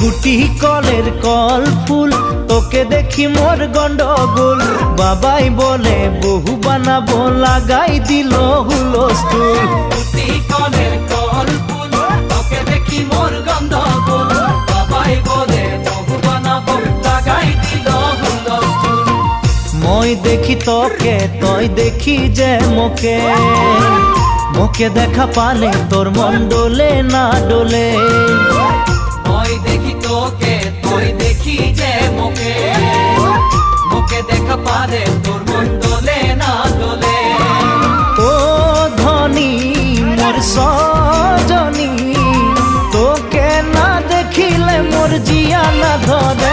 গুটি কলের কল ফুল, তোকে দেখি মোর গন্ডগোল। বাবাই বলে বহু বানাবো, লাগাই দিল হুলস্থুল। গুটি কলের কল ফুল, তোকে দেখি মোর গন্ডগোল। বাবাই বলে বহু বানাবো, লাগাই দিল হুলস্থুল। মই দেখি তোকে, তই দেখি যে মোকে, মোকে দেখা পালে তোর মন ডোলে না ডোলে। মই দেখি তোকে, তুই দেখি যে মোকে, মোকে দেখা পারে তোর মন দোলে না দোলে। ও ধনী মোর সজনী, তোকে না দেখিলে মোর জিয়া না ধরে।